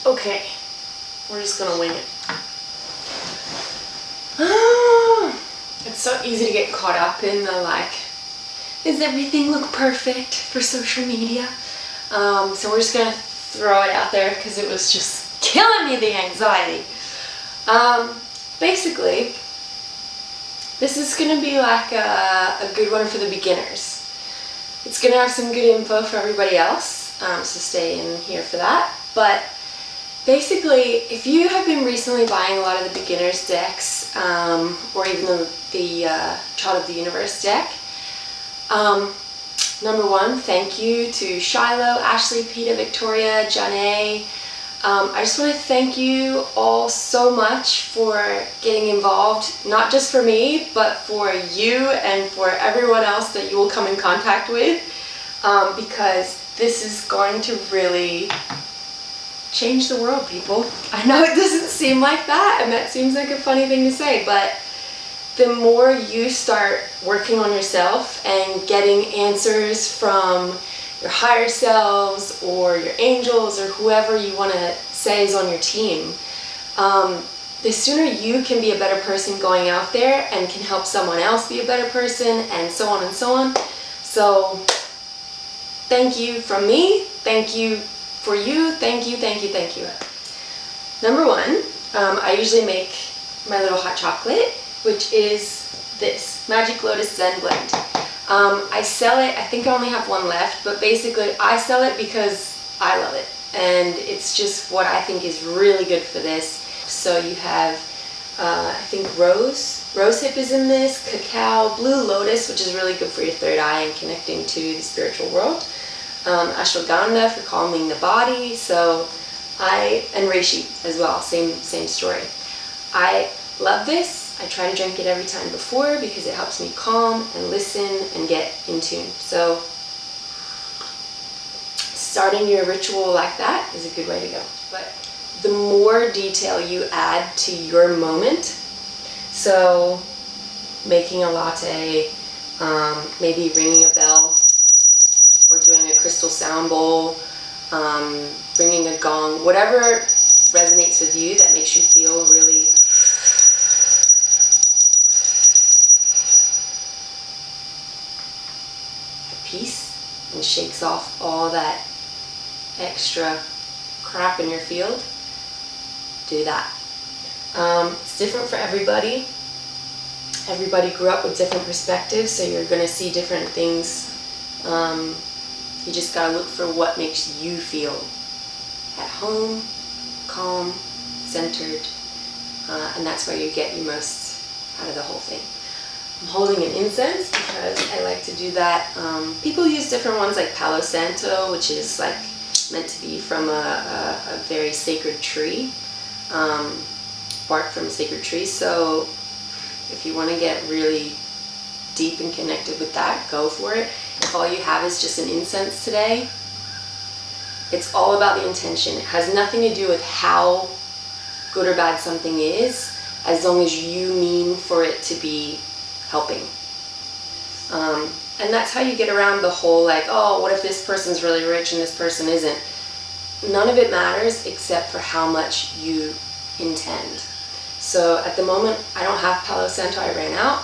Okay, we're just gonna wing it. It's so easy to get caught up in the like, does everything look perfect for social media? So we're just gonna throw it out there because it was just killing me, the anxiety. Basically, this is gonna be like a good one for the beginners. It's gonna have some good info for everybody else, so stay in here for that. But basically, if you have been recently buying a lot of the beginners decks, or even the Child of the Universe deck, number one, thank you to Shiloh, Ashley, Peter, Victoria, Janae. I just want to thank you all so much for getting involved, not just for me, but for you and for everyone else that you will come in contact with, because this is going to really change the world, people. I know it doesn't seem like that, and that seems like a funny thing to say, but the more you start working on yourself and getting answers from your higher selves or your angels or whoever you want to say is on your team, the sooner you can be a better person going out there and can help someone else be a better person, and so on and so on. So thank you from me, thank you for you, thank you, thank you, thank you. Number one, I usually make my little hot chocolate, which is this Magic Lotus Zen Blend. I sell it, I think I only have one left, but basically I sell it because I love it, and it's just what I think is really good for this. So you have, I think rosehip is in this, cacao, blue lotus, which is really good for your third eye and connecting to the spiritual world, ashwagandha for calming the body, and reishi as well, same story. I love this. I try to drink it every time before because it helps me calm and listen and get in tune. So starting your ritual like that is a good way to go. But the more detail you add to your moment, so making a latte, maybe ringing a bell, or doing a crystal sound bowl, ringing a gong, whatever resonates with you that makes you feel really peace and shakes off all that extra crap in your field, do that. It's different for everybody. Everybody grew up with different perspectives, so you're going to see different things. You just got to look for what makes you feel at home, calm, centered, and that's where you get your most out of the whole thing. I'm holding an incense because I like to do that. People use different ones like Palo Santo, which is like meant to be from a very sacred tree, bark from a sacred tree. So if you want to get really deep and connected with that, go for it. If all you have is just an incense today, it's all about the intention. It has nothing to do with how good or bad something is, as long as you mean for it to be helping. And that's how you get around the whole like, oh, what if this person's really rich and this person isn't? None of it matters except for how much you intend. So at the moment, I don't have Palo Santo, I ran out.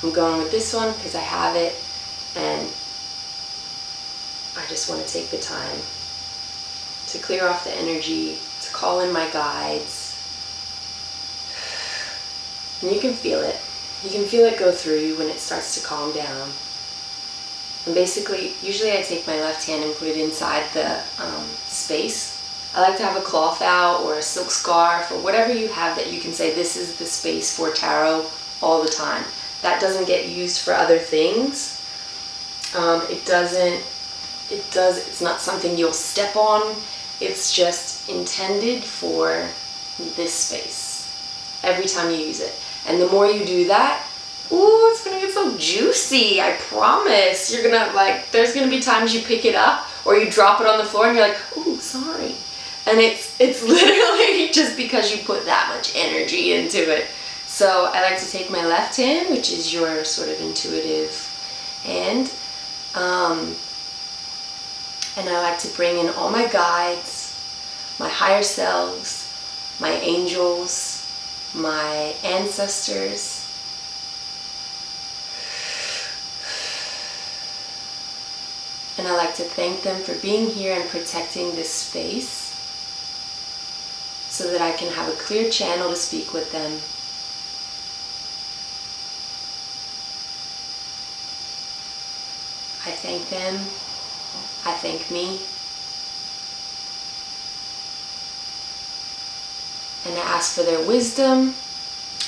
I'm going with this one because I have it, and I just want to take the time to clear off the energy, to call in my guides. And you can feel it. You can feel it go through you when it starts to calm down. And basically, usually I take my left hand and put it inside the space. I like to have a cloth out or a silk scarf or whatever you have that you can say, this is the space for tarot all the time. That doesn't get used for other things. It's not something you'll step on. It's just intended for this space every time you use it. And the more you do that, ooh, it's gonna get so juicy, I promise. You're gonna there's gonna be times you pick it up or you drop it on the floor and you're like, ooh, sorry. And it's literally just because you put that much energy into it. So I like to take my left hand, which is your sort of intuitive hand, and I like to bring in all my guides, my higher selves, my angels, my ancestors. And I like to thank them for being here and protecting this space so that I can have a clear channel to speak with them. I thank them. I thank me. And I ask for their wisdom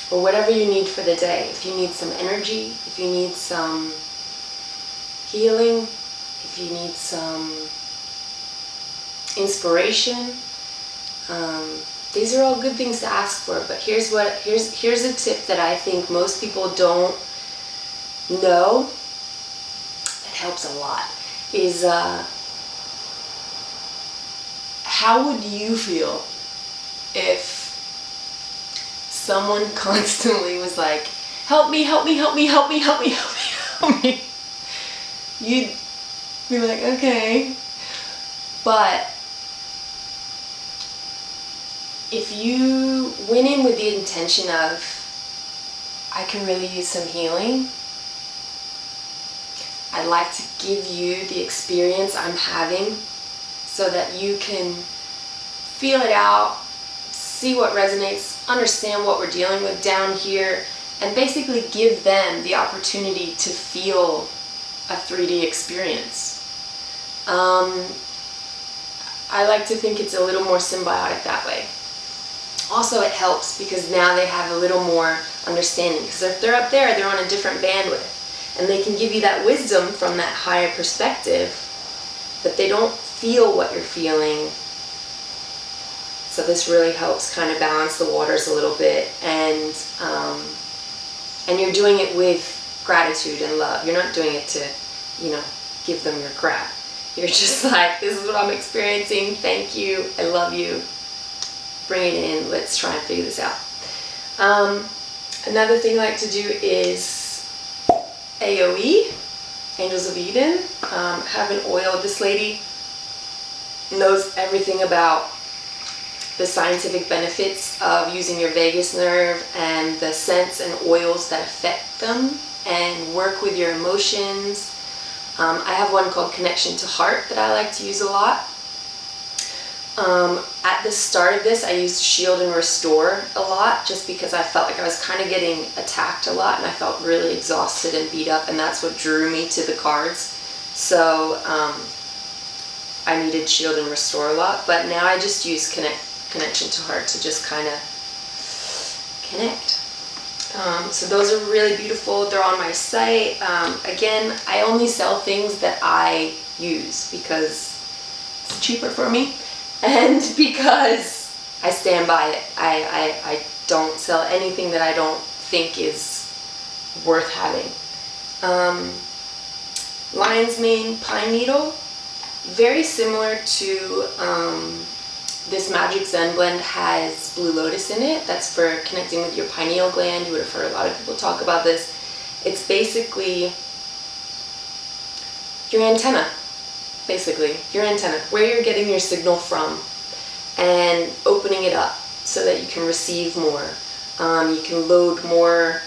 or whatever you need for the day. If you need some energy, if you need some healing, if you need some inspiration, these are all good things to ask for. But here's a tip that I think most people don't know that helps a lot is how would you feel if someone constantly was like, help me, help me, help me, help me, help me, help me, help me? You'd be like, okay. But if you went in with the intention of, I can really use some healing, I'd like to give you the experience I'm having so that you can feel it out, see what resonates, understand what we're dealing with down here, and basically give them the opportunity to feel a 3D experience. I like to think it's a little more symbiotic that way. Also, it helps because now they have a little more understanding, because if they're up there, they're on a different bandwidth, and they can give you that wisdom from that higher perspective, but they don't feel what you're feeling. So this really helps kind of balance the waters a little bit, and you're doing it with gratitude and love. You're not doing it to, give them your crap. You're just like, this is what I'm experiencing. Thank you. I love you. Bring it in. Let's try and figure this out. Another thing I like to do is AOE, Angels of Eden. Have an oil. This lady knows everything about the scientific benefits of using your vagus nerve and the scents and oils that affect them and work with your emotions. I have one called Connection to Heart that I like to use a lot. At the start of this, I used Shield and Restore a lot just because I felt like I was kind of getting attacked a lot and I felt really exhausted and beat up, and that's what drew me to the cards. So I needed Shield and Restore a lot, but now I just use Connection to Heart to just kind of connect. So those are really beautiful. They're on my site. Again, I only sell things that I use because it's cheaper for me and because I stand by it. I don't sell anything that I don't think is worth having. Lion's Mane Pine Needle, very similar to this Magic Zen blend, has Blue Lotus in it. That's for connecting with your pineal gland. You would have heard a lot of people talk about this. It's basically your antenna, where you're getting your signal from, and opening it up so that you can receive more. You can load more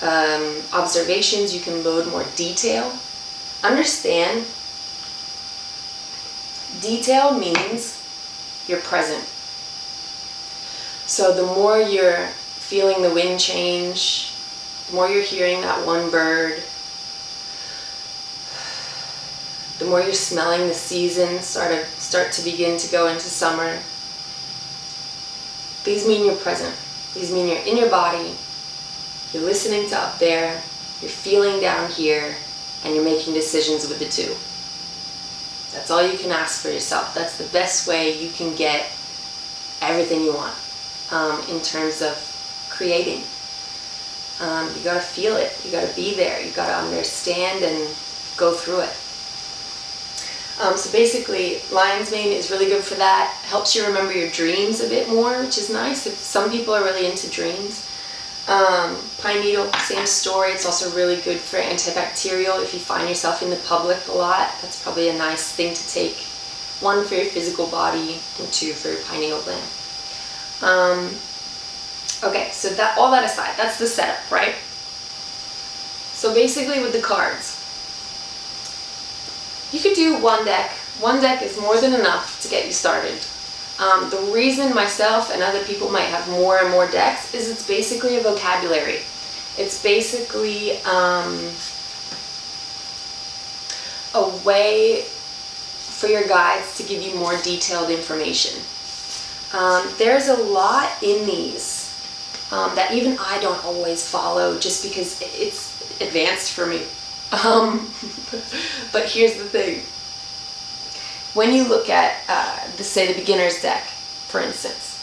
observations, you can load more detail. Understand, detail means you're present. So the more you're feeling the wind change, the more you're hearing that one bird, the more you're smelling the seasons start to begin to go into summer. These mean you're present. These mean you're in your body, you're listening to up there, you're feeling down here, and you're making decisions with the two. That's all you can ask for yourself. That's the best way you can get everything you want in terms of creating. You gotta feel it. You gotta be there. You gotta understand and go through it. So basically, Lion's Mane is really good for that. Helps you remember your dreams a bit more, which is nice. Some people are really into dreams. Pine Needle, same story. It's also really good for antibacterial if you find yourself in the public a lot. That's probably a nice thing to take 1 for your physical body, and 2 for your pineal gland. Okay, so that all that aside, that's the setup, right? So basically with the cards, you could do 1 deck. 1 deck is more than enough to get you started. The reason myself and other people might have more and more decks is it's basically a vocabulary. It's basically a way for your guides to give you more detailed information. There's a lot in these that even I don't always follow just because it's advanced for me. But here's the thing. When you look at, say, the beginner's deck, for instance,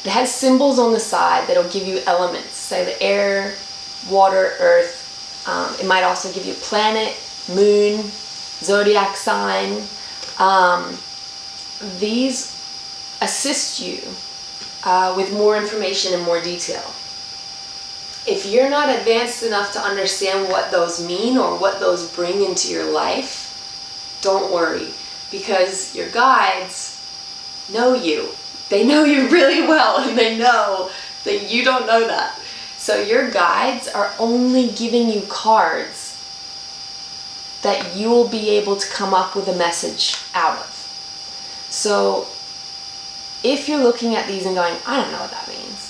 it has symbols on the side that'll give you elements, say the air, water, earth. It might also give you planet, moon, zodiac sign. These assist you with more information and more detail. If you're not advanced enough to understand what those mean or what those bring into your life, don't worry, because your guides know you. They know you really well, and they know that you don't know that. So your guides are only giving you cards that you will be able to come up with a message out of. So if you're looking at these and going, I don't know what that means.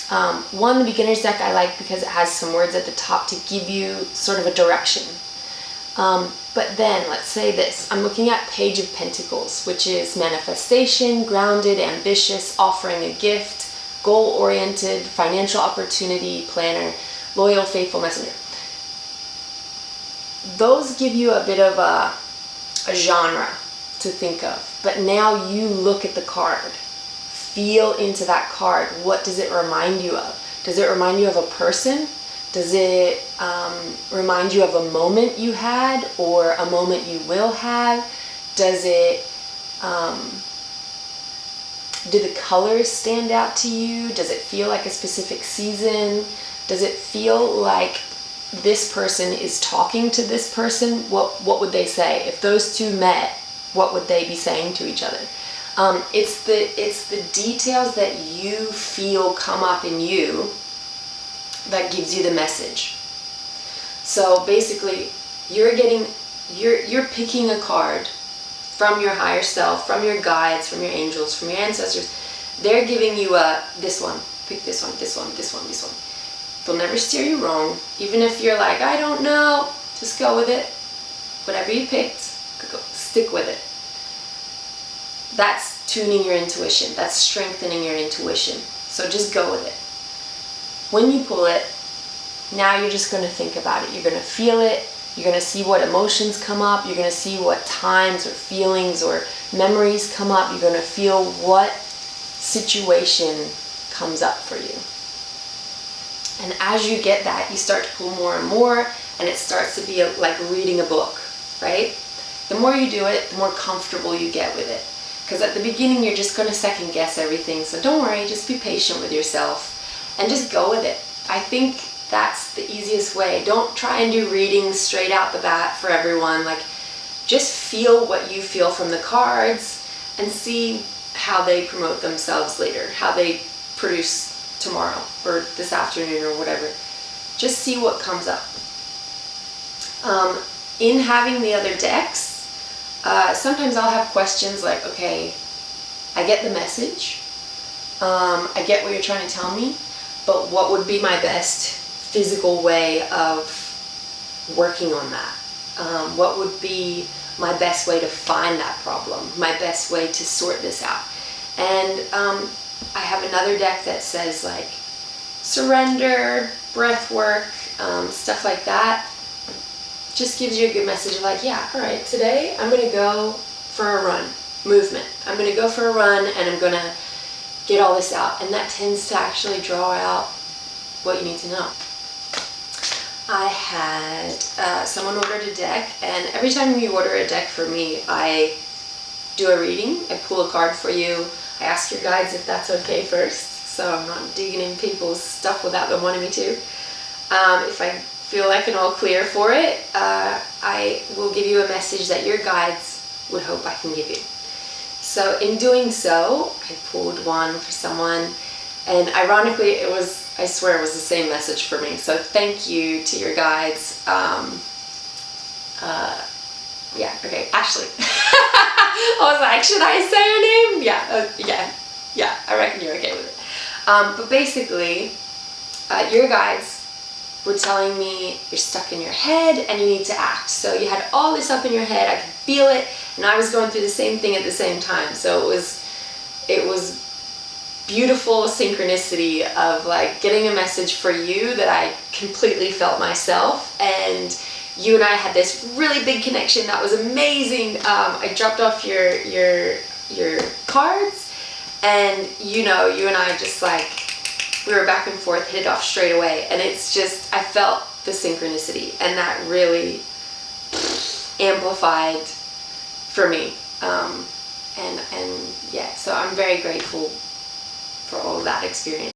The beginner's deck I like because it has some words at the top to give you sort of a direction. But then, let's say this. I'm looking at Page of Pentacles, which is manifestation, grounded, ambitious, offering a gift, goal-oriented, financial opportunity, planner, loyal, faithful messenger. Those give you a bit of a genre to think of. But now you look at the card. Feel into that card. What does it remind you of? Does it remind you of a person? Does it remind you of a moment you had or a moment you will have? Does it, do the colors stand out to you? Does it feel like a specific season? Does it feel like this person is talking to this person? What would they say? If those two met, what would they be saying to each other? It's the details that you feel come up in you that gives you the message. So basically, you're picking a card from your higher self, from your guides, from your angels, from your ancestors. They're giving you this one, pick this one, this one, this one, this one. They'll never steer you wrong. Even if you're like, I don't know, just go with it. Whatever you picked, stick with it. That's tuning your intuition. That's strengthening your intuition. So just go with it. When you pull it, now you're just going to think about it. You're going to feel it. You're going to see what emotions come up. You're going to see what times or feelings or memories come up. You're going to feel what situation comes up for you. And as you get that, you start to pull more and more, and it starts to be like reading a book, right? The more you do it, the more comfortable you get with it. Because at the beginning, you're just going to second guess everything. So don't worry, just be patient with yourself and just go with it. I think that's the easiest way. Don't try and do readings straight out the bat for everyone. Like, just feel what you feel from the cards and see how they promote themselves later, how they produce tomorrow or this afternoon or whatever. Just see what comes up. In having the other decks, sometimes I'll have questions like, okay, I get the message, I get what you're trying to tell me, but what would be my best physical way of working on that? What would be my best way to find that problem, my best way to sort this out? And I have another deck that says like surrender, breath work, stuff like that. Just gives you a good message of like, yeah, all right, today I'm going to go for a run, movement. I'm going to go for a run and I'm going to get all this out. And that tends to actually draw out what you need to know. I had someone ordered a deck, and every time you order a deck for me, I do a reading. I pull a card for you. I ask your guides if that's okay first, so I'm not digging in people's stuff without them wanting me to. If I feel like an all clear for it, I will give you a message that your guides would hope I can give you. So in doing so, I pulled one for someone, and ironically I swear it was the same message for me. So thank you to your guides. Yeah, okay, Ashley. I was like, should I say her name? Yeah, I reckon you're okay with it. But basically, your guides were telling me you're stuck in your head and you need to act. So you had all this up in your head, I could feel it, and I was going through the same thing at the same time. So it was beautiful synchronicity of like getting a message for you that I completely felt myself, and you and I had this really big connection that was amazing. I dropped off your cards, and you and I just like, we were back and forth, hit it off straight away, and it's just, I felt the synchronicity, and that really amplified for me. And yeah, so I'm very grateful for all of that experience.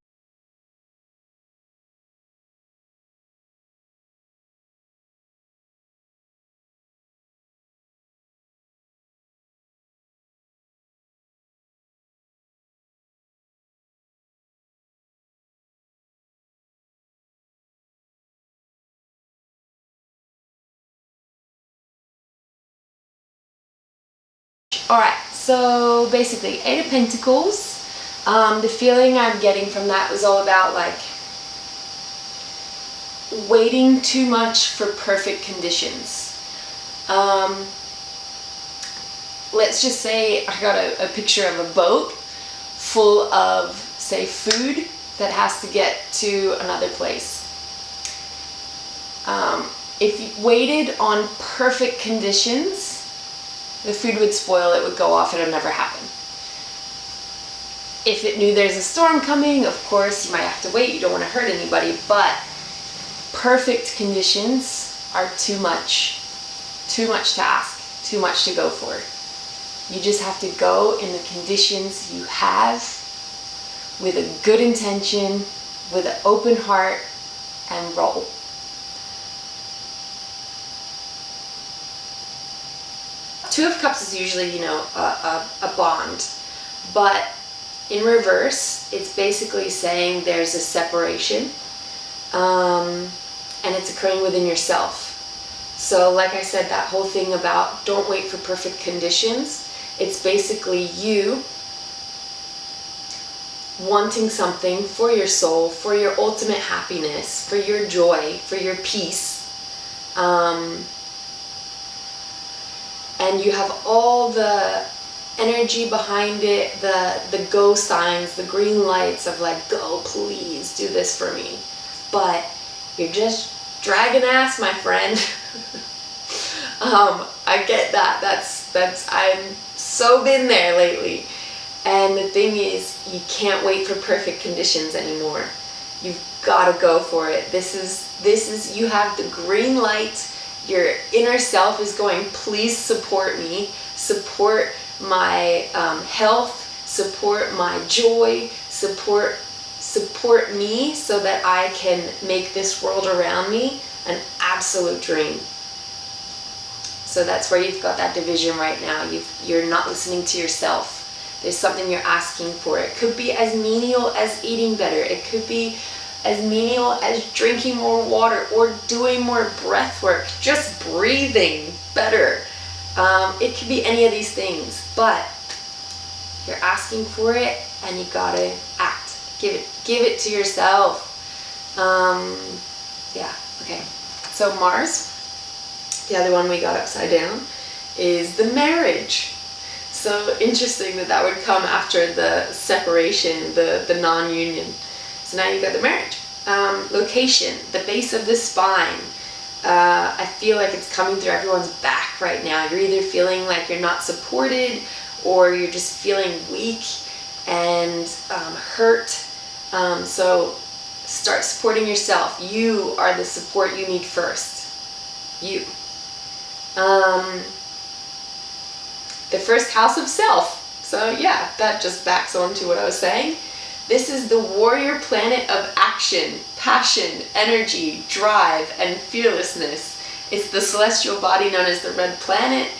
Alright, so basically, Eight of Pentacles. The feeling I'm getting from that was all about like waiting too much for perfect conditions. Let's just say I got a picture of a boat full of, say, food that has to get to another place. If you waited on perfect conditions, the food would spoil, it would go off, it would never happen. If it knew there's a storm coming, of course, you might have to wait, you don't want to hurt anybody, but perfect conditions are too much to ask, too much to go for. You just have to go in the conditions you have with a good intention, with an open heart, and roll. Two of Cups is usually, a bond, but in reverse, it's basically saying there's a separation, and it's occurring within yourself. So like I said, that whole thing about don't wait for perfect conditions, it's basically you wanting something for your soul, for your ultimate happiness, for your joy, for your peace. And you have all the energy behind it, the go signs, the green lights of like, go, please do this for me. But you're just dragging ass, my friend. I get that. I'm so been there lately. And the thing is, you can't wait for perfect conditions anymore. You've got to go for it. This is, you have the green light. Your inner self is going, please support me, support my health, support my joy, support me so that I can make this world around me an absolute dream. So that's where you've got that division right now. You're not listening to yourself. There's something you're asking for. It could be as menial as eating better. It could be as menial as drinking more water or doing more breath work, just breathing better. It could be any of these things, but you're asking for it and you gotta act. Give it to yourself. Yeah, okay. So Mars, the other one we got upside down, is the marriage. So interesting that would come after the separation, the non-union. So now you've got the marriage. Location, the base of the spine. I feel like it's coming through everyone's back right now. You're either feeling like you're not supported, or you're just feeling weak and hurt. So start supporting yourself. You are the support you need first. You. The first house of self. So yeah, that just backs on to what I was saying. This is the warrior planet of action, passion, energy, drive, and fearlessness. It's the celestial body known as the red planet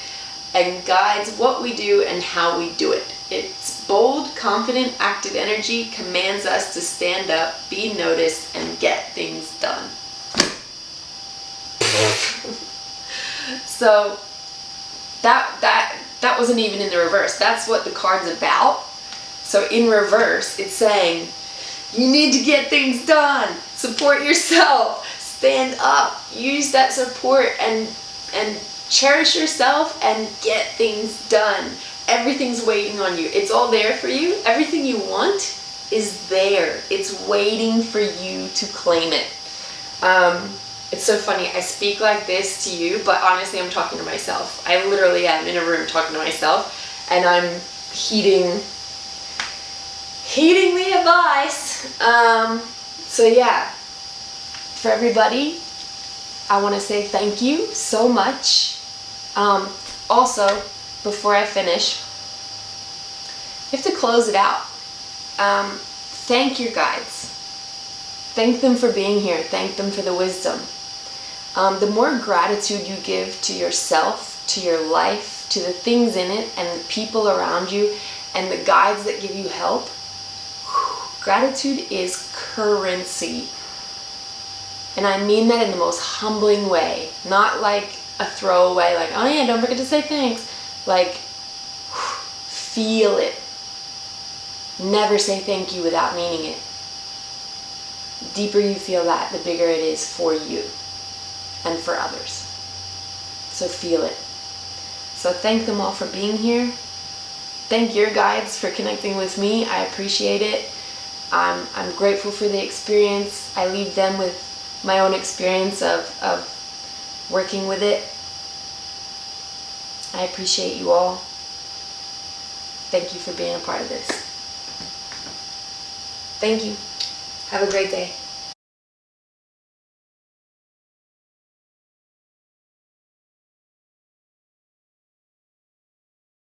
and guides what we do and how we do it. Its bold, confident, active energy commands us to stand up, be noticed, and get things done. So that wasn't even in the reverse. That's what the card's about. So in reverse, it's saying, you need to get things done. Support yourself. Stand up. Use that support and cherish yourself and get things done. Everything's waiting on you. It's all there for you. Everything you want is there. It's waiting for you to claim it. It's so funny. I speak like this to you, but honestly, I'm talking to myself. I literally am in a room talking to myself, and I'm heeding the advice. So yeah, for everybody, I want to say thank you so much. Also, before I finish, you have to close it out. Thank your guides. Thank them for being here. Thank them for the wisdom. The more gratitude you give to yourself, to your life, to the things in it, and the people around you, and the guides that give you help, gratitude is currency. And I mean that in the most humbling way. Not like a throwaway, like, oh yeah, don't forget to say thanks. Like, feel it. Never say thank you without meaning it. The deeper you feel that, the bigger it is for you and for others. So feel it. So thank them all for being here. Thank your guides for connecting with me. I appreciate it. I'm grateful for the experience. I leave them with my own experience of working with it. I appreciate you all. Thank you for being a part of this. Thank you. Have a great day.